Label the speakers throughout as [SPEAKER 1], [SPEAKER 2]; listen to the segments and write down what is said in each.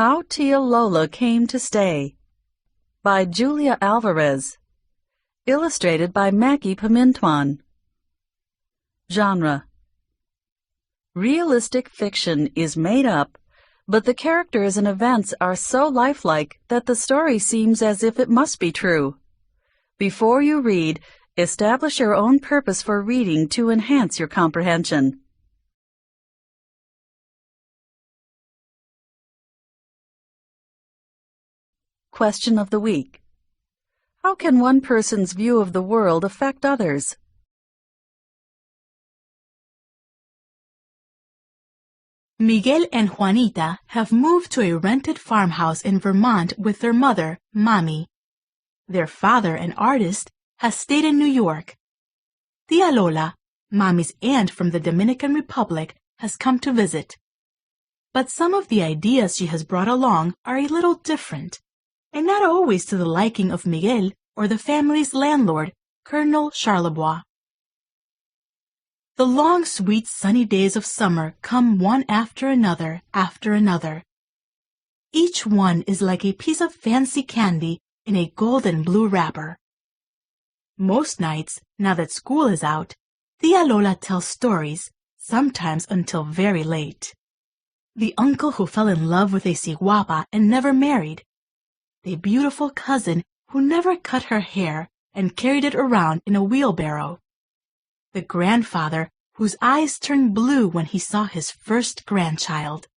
[SPEAKER 1] How Tia Lola Came to Stay by Julia Alvarez. Illustrated by Mackie Pimentuan. Genre: realistic fiction is made up, but the characters and events are so lifelike that the story seems as if it must be true. Before you read, establish your own purpose for reading to enhance your comprehension. Question of the week: how can one person's view of the world affect others?
[SPEAKER 2] Miguel and Juanita have moved to a rented farmhouse in Vermont with their mother, Mommy. Their father, an artist, has stayed in New York. Tia Lola, Mommy's aunt from the Dominican Republic, has come to visit. But some of the ideas she has brought along are a little different, and not always to the liking of Miguel or the family's landlord, Colonel Charlebois. The long, sweet, sunny days of summer come one after another. Each one is like a piece of fancy candy in a gold and blue wrapper. Most nights, now that school is out, Tia Lola tells stories, sometimes until very late. The uncle who fell in love with a ciguapa and never married. The beautiful cousin who never cut her hair and carried it around in a wheelbarrow. The grandfather whose eyes turned blue when he saw his first grandchild.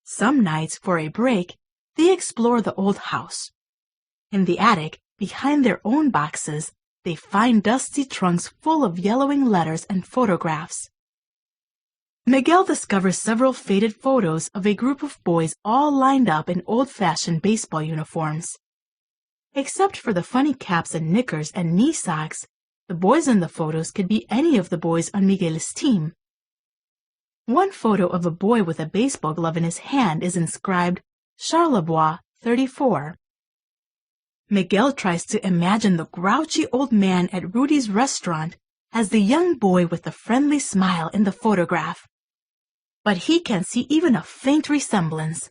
[SPEAKER 2] Some nights, for a break, they explore the old house. In the attic, behind their own boxes, they find dusty trunks full of yellowing letters and photographs. Miguel discovers several faded photos of a group of boys all lined up in old-fashioned baseball uniforms. Except for the funny caps and knickers and knee socks, the boys in the photos could be any of the boys on Miguel's team. One photo of a boy with a baseball glove in his hand is inscribed, Charlebois, 34. Miguel tries to imagine the grouchy old man at Rudy's restaurant as the young boy with the friendly smile in the photograph. But he can see even a faint resemblance.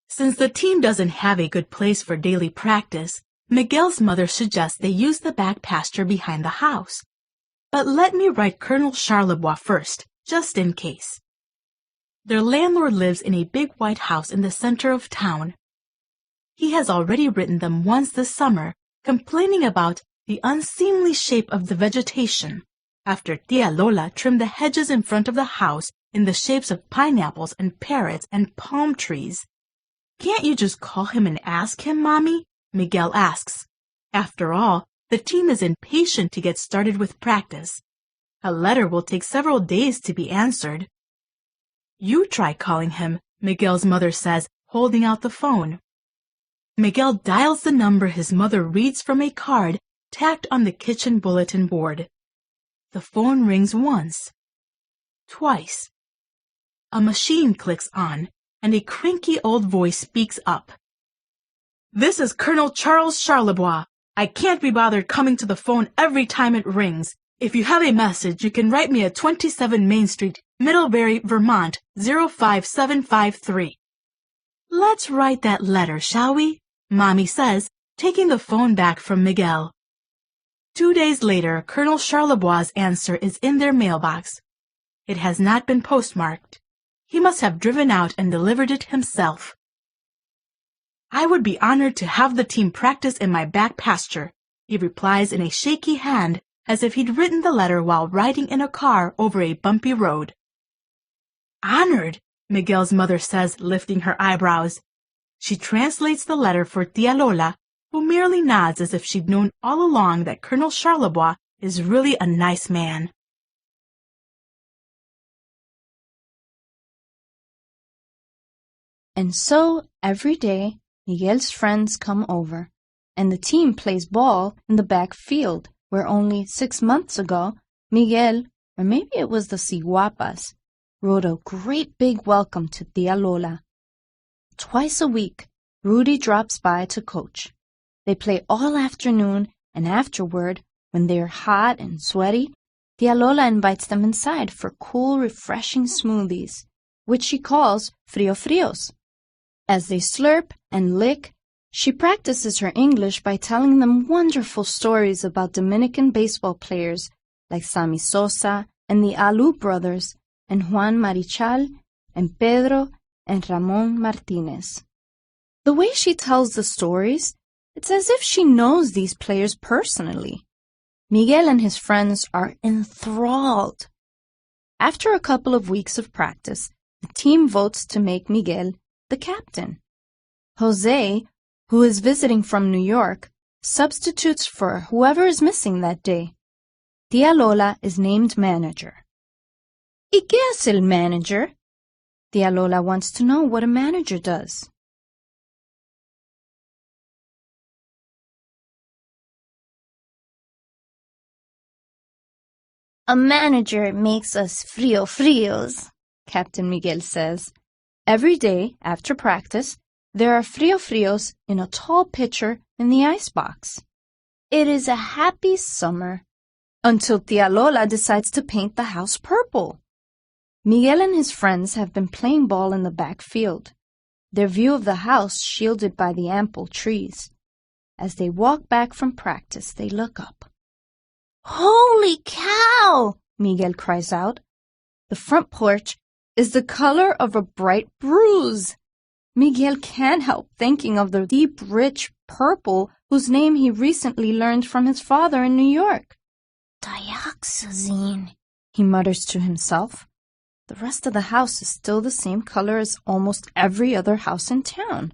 [SPEAKER 2] Since the team doesn't have a good place for daily practice, Miguel's mother suggests they use the back pasture behind the house. But let me write Colonel Charlebois first, just in case. Their landlord lives in a big white house in the center of town. He has already written them once this summer, complaining about the unseemly shape of the vegetation, after Tia Lola trimmed the hedges in front of the house in the shapes of pineapples and parrots and palm trees. Can't you just call him and ask him, Mommy? Miguel asks. After all, the team is impatient to get started with practice. A letter will take several days to be answered. You try calling him, Miguel's mother says, holding out the phone. Miguel dials the number his mother reads from a card tacked on the kitchen bulletin board. The phone rings once, twice. A machine clicks on, and a cranky old voice speaks up. This is Colonel Charles Charlebois. I can't be bothered coming to the phone every time it rings. If you have a message, you can write me at 27 Main Street, Middlebury, Vermont, 05753. Let's write that letter, shall we? Mommy says, taking the phone back from Miguel. 2 days later, Colonel Charlebois' answer is in their mailbox. It has not been postmarked. He must have driven out and delivered it himself. I would be honored to have the team practice in my back pasture, he replies in a shaky hand as if he'd written the letter while riding in a car over a bumpy road. Honored, Miguel's mother says, lifting her eyebrows. She translates the letter for Tia Lola, who merely nods as if she'd known all along that Colonel Charlebois is really a nice man.
[SPEAKER 3] And so, every day, Miguel's friends come over, and the team plays ball in the back field, where only 6 months ago, Miguel, or maybe it was the ciguapas, wrote a great big welcome to Tia Lola. Twice a week, Rudy drops by to coach. They play all afternoon and afterward, when they're hot and sweaty, Tia Lola invites them inside for cool, refreshing smoothies, which she calls frio-frios. As they slurp and lick, she practices her English by telling them wonderful stories about Dominican baseball players like Sammy Sosa and the Alu brothers and Juan Marichal and Pedro and Ramon Martinez. The way she tells the stories, it's as if she knows these players personally. Miguel and his friends are enthralled. After a couple of weeks of practice, the team votes to make Miguel the captain. Jose, who is visiting from New York, substitutes for whoever is missing that day. Tia Lola is named manager. ¿Y qué hace el manager? Tia Lola wants to know what a manager does. A manager makes us frio-frios, Captain Miguel says. Every day, after practice, there are frio-frios in a tall pitcher in the icebox. It is a happy summer, until Tia Lola decides to paint the house purple. Miguel and his friends have been playing ball in the back field, their view of the house shielded by the ample trees. As they walk back from practice, they look up. "Holy cow!" Miguel cries out. The front porch is the color of a bright bruise. Miguel can't help thinking of the deep, rich purple whose name he recently learned from his father in New York. "Dioxazine," he mutters to himself. The rest of the house is still the same color as almost every other house in town.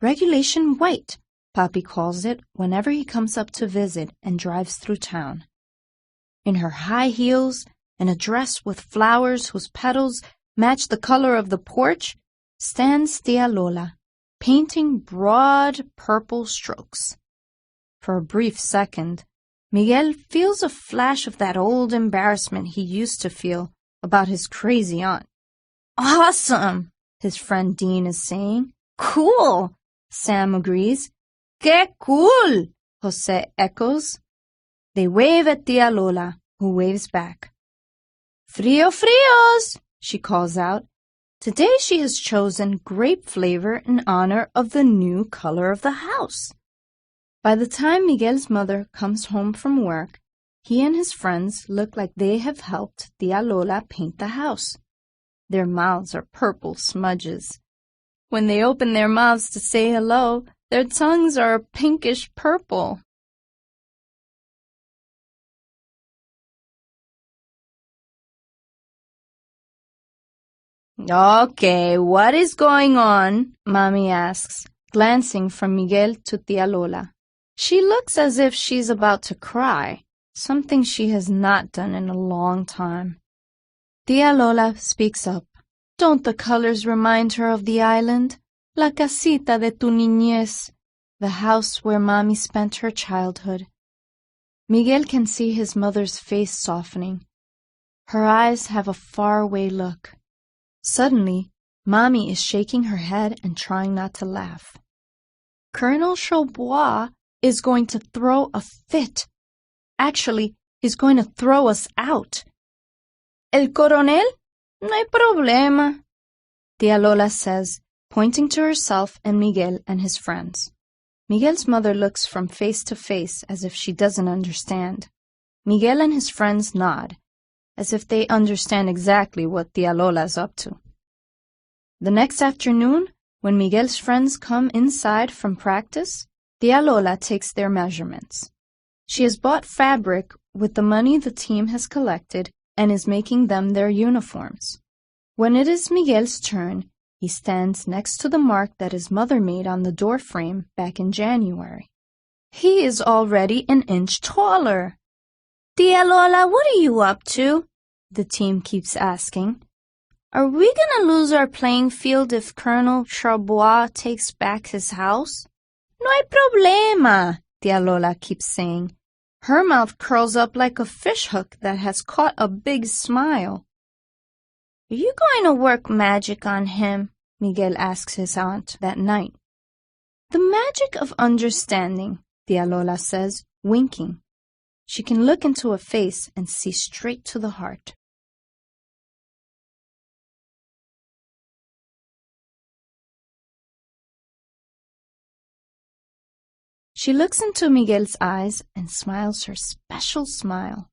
[SPEAKER 3] Regulation white, Papi calls it whenever he comes up to visit and drives through town. In her high heels and a dress with flowers whose petals match the color of the porch, stands Tia Lola, painting broad purple strokes. For a brief second, Miguel feels a flash of that old embarrassment he used to feel about his crazy aunt. "Awesome," his friend Dean is saying. "Cool," Sam agrees. "Qué cool," Jose echoes. They wave at Tia Lola, who waves back. "Frio-frios," she calls out. Today she has chosen grape flavor in honor of the new color of the house. By the time Miguel's mother comes home from work, he and his friends look like they have helped Tia Lola paint the house. Their mouths are purple smudges. When they open their mouths to say hello, their tongues are a pinkish purple. "Okay, what is going on?" Mommy asks, glancing from Miguel to Tia Lola. She looks as if she's about to cry, something she has not done in a long time. Tia Lola speaks up. "Don't the colors remind her of the island? La casita de tu niñez, the house where Mommy spent her childhood." Miguel can see his mother's face softening. Her eyes have a faraway look. Suddenly, Mommy is shaking her head and trying not to laugh. "Colonel Chaubois is going to throw a fit. Actually, he's going to throw us out." "El coronel? No hay problema," Tia Lola says, pointing to herself and Miguel and his friends. Miguel's mother looks from face to face as if she doesn't understand. Miguel and his friends nod, as if they understand exactly what Tia Lola's up to. The next afternoon, when Miguel's friends come inside from practice, Tia Lola takes their measurements. She has bought fabric with the money the team has collected and is making them their uniforms. When it is Miguel's turn, he stands next to the mark that his mother made on the door frame back in January. He is already an inch taller. "Tia Lola, what are you up to?" the team keeps asking. "Are we gonna lose our playing field if Colonel Chaubois takes back his house?" "No hay problema," Tia Lola keeps saying. Her mouth curls up like a fishhook that has caught a big smile. "Are you going to work magic on him?" Miguel asks his aunt that night. "The magic of understanding," Tia Lola says. winking. She can look into a face and see straight to the heart. She looks into Miguel's eyes and smiles her special smile.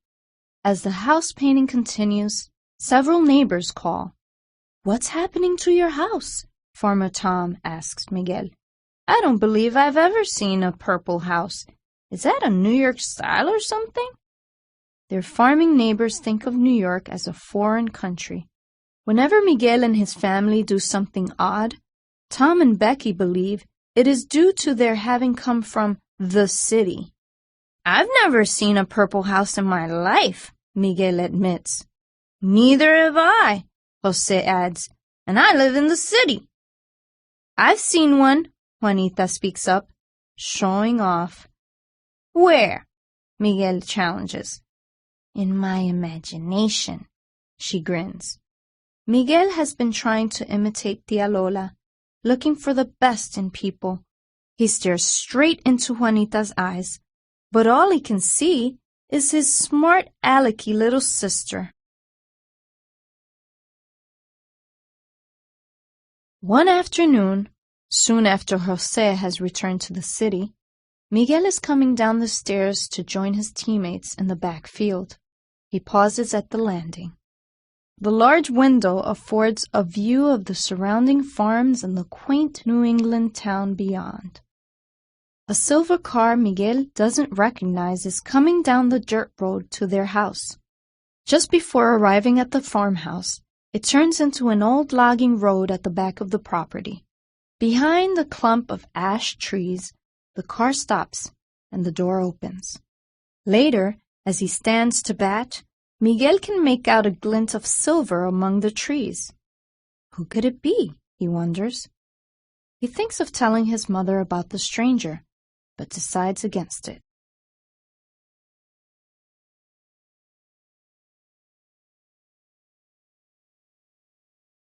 [SPEAKER 3] As the house painting continues, several neighbors call. "What's happening to your house?" Farmer Tom asks Miguel. "I don't believe I've ever seen a purple house. Is that a New York style or something?" Their farming neighbors think of New York as a foreign country. Whenever Miguel and his family do something odd, Tom and Becky believe it is due to their having come from the city. "I've never seen a purple house in my life," Miguel admits. "Neither have I," Jose adds, "and I live in the city." "I've seen one," Juanita speaks up, showing off. "Where?" Miguel challenges. "In my imagination," she grins. Miguel has been trying to imitate Tia Lola, looking for the best in people. He stares straight into Juanita's eyes, but all he can see is his smart alecky little sister. One afternoon, soon after Jose has returned to the city, Miguel is coming down the stairs to join his teammates in the back field. He pauses at the landing. The large window affords a view of the surrounding farms and the quaint New England town beyond. A silver car Miguel doesn't recognize is coming down the dirt road to their house. Just before arriving at the farmhouse, it turns into an old logging road at the back of the property. Behind a clump of ash trees, the car stops and the door opens. Later, as he stands to bat, Miguel can make out a glint of silver among the trees. Who could it be? He wonders. He thinks of telling his mother about the stranger, but decides against it.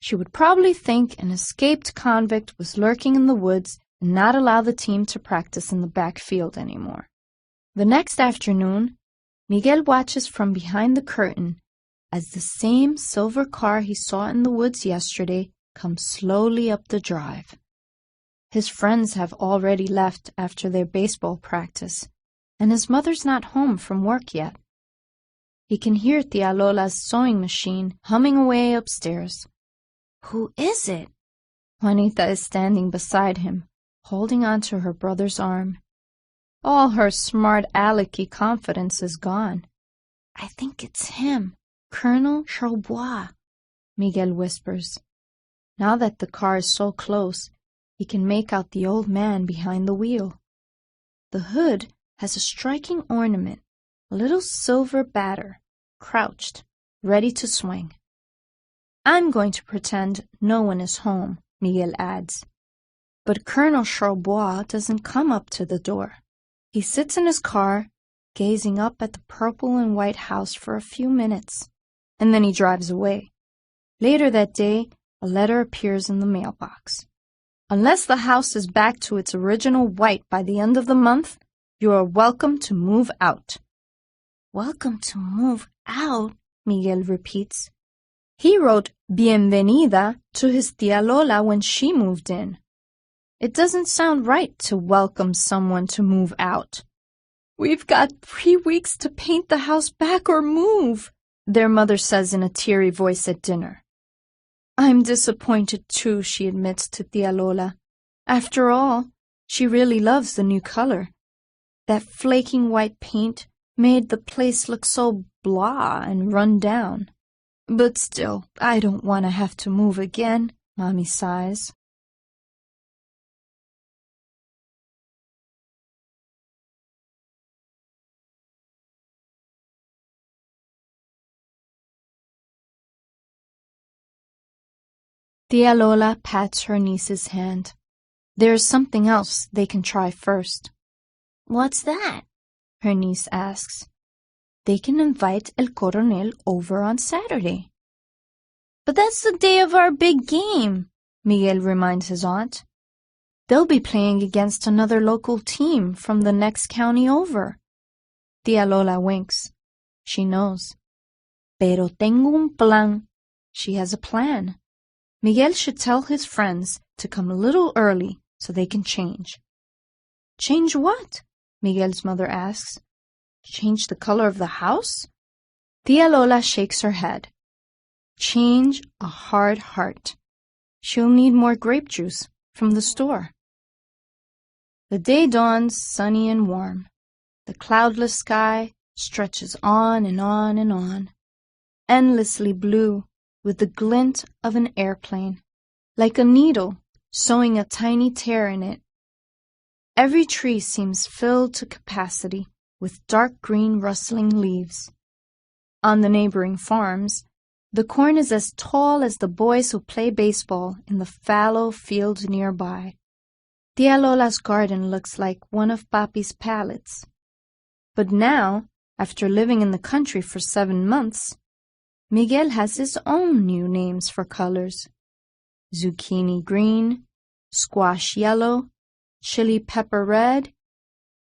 [SPEAKER 3] She would probably think an escaped convict was lurking in the woods and not allow the team to practice in the backfield anymore. The next afternoon, Miguel watches from behind the curtain as the same silver car he saw in the woods yesterday comes slowly up the drive. His friends have already left after their baseball practice, and his mother's not home from work yet. He can hear Tia Lola's sewing machine humming away upstairs. Who is it? Juanita is standing beside him, holding on to her brother's arm. All her smart alecky confidence is gone. I think it's him, Colonel Charlebois, Miguel whispers. Now that the car is so close, he can make out the old man behind the wheel. The hood has a striking ornament, a little silver batter, crouched, ready to swing. I'm going to pretend no one is home, Miguel adds. But Colonel Charlebois doesn't come up to the door. He sits in his car, gazing up at the purple and white house for a few minutes, and then he drives away. Later that day, a letter appears in the mailbox. Unless the house is back to its original white by the end of the month, you are welcome to move out. Welcome to move out, Miguel repeats. He wrote bienvenida to his Tia Lola when she moved in. It doesn't sound right to welcome someone to move out. We've got 3 weeks to paint the house back or move, their mother says in a teary voice at dinner. I'm disappointed too, she admits to Tia Lola. After all, she really loves the new color. That flaking white paint made the place look so blah and run down. But still, I don't want to have to move again, Mommy sighs. Tia Lola pats her niece's hand. There's something else they can try first. What's that? Her niece asks. They can invite El Coronel over on Saturday. But that's the day of our big game, Miguel reminds his aunt. They'll be playing against another local team from the next county over. Tía Lola winks. She knows. Pero tengo un plan. She has a plan. Miguel should tell his friends to come a little early so they can change. Change what? Miguel's mother asks. Change the color of the house? Tía Lola shakes her head. Change a hard heart. She'll need more grape juice from the store. The day dawns sunny and warm. The cloudless sky stretches on and on and on, endlessly blue with the glint of an airplane, like a needle sewing a tiny tear in it. Every tree seems filled to capacity with dark green rustling leaves. On the neighboring farms, the corn is as tall as the boys who play baseball in the fallow field nearby. Tía Lola's garden looks like one of Papi's palettes. But now, after living in the country for 7 months, Miguel has his own new names for colors. Zucchini green, squash yellow, chili pepper red,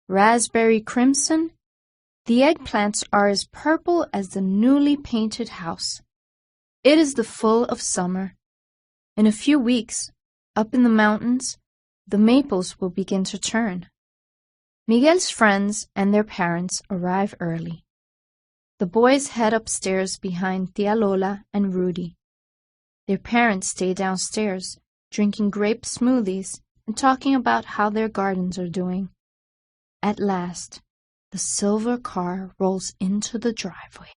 [SPEAKER 3] raspberry crimson. The eggplants are as purple as the newly painted house. It is the full of summer. In a few weeks, up in the mountains, the maples will begin to turn. Miguel's friends and their parents arrive early. The boys head upstairs behind Tía Lola and Rudy. Their parents stay downstairs, drinking grape smoothies and talking about how their gardens are doing. At last, the silver car rolls into the driveway.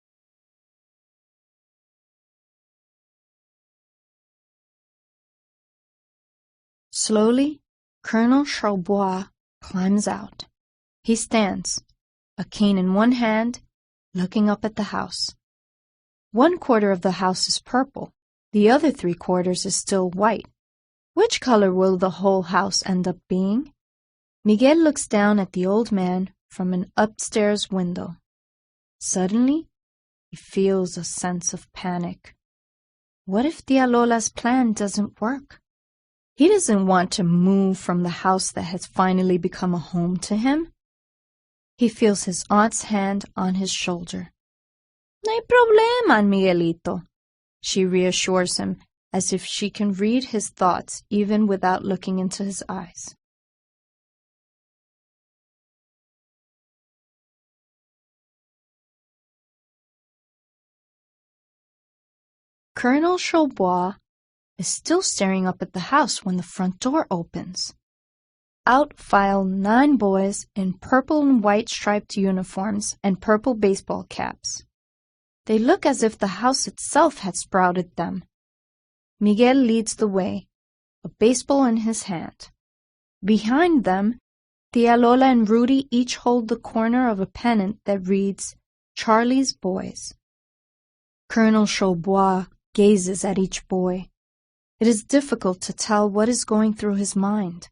[SPEAKER 3] Slowly, Colonel Charlebois climbs out. He stands, a cane in one hand, looking up at the house. 1/4 of the house is purple. The other 3/4 is still white. Which color will the whole house end up being? Miguel looks down at the old man from an upstairs window. Suddenly, he feels a sense of panic. What if Tía Lola's plan doesn't work? He doesn't want to move from the house that has finally become a home to him. He feels his aunt's hand on his shoulder. No hay problema, Miguelito. She reassures him as if she can read his thoughts even without looking into his eyes. Colonel Charlebois is still staring up at the house when the front door opens. Out file 9 boys in purple and white striped uniforms and purple baseball caps. They look as if the house itself had sprouted them. Miguel leads the way, a baseball in his hand. Behind them, Tía Lola and Rudy each hold the corner of a pennant that reads, Charlie's Boys. Colonel Charlebois gazes at each boy. It is difficult to tell what is going through his mind.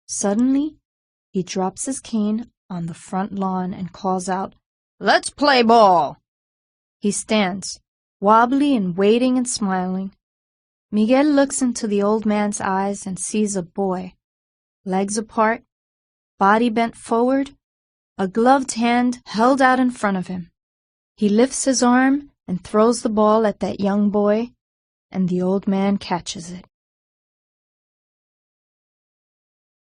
[SPEAKER 3] Suddenly, he drops his cane on the front lawn and calls out, Let's play ball! He stands, wobbly and waiting and smiling. Miguel looks into the old man's eyes and sees a boy, legs apart, body bent forward, a gloved hand held out in front of him. He lifts his arm and throws the ball at that young boy, and the old man catches it.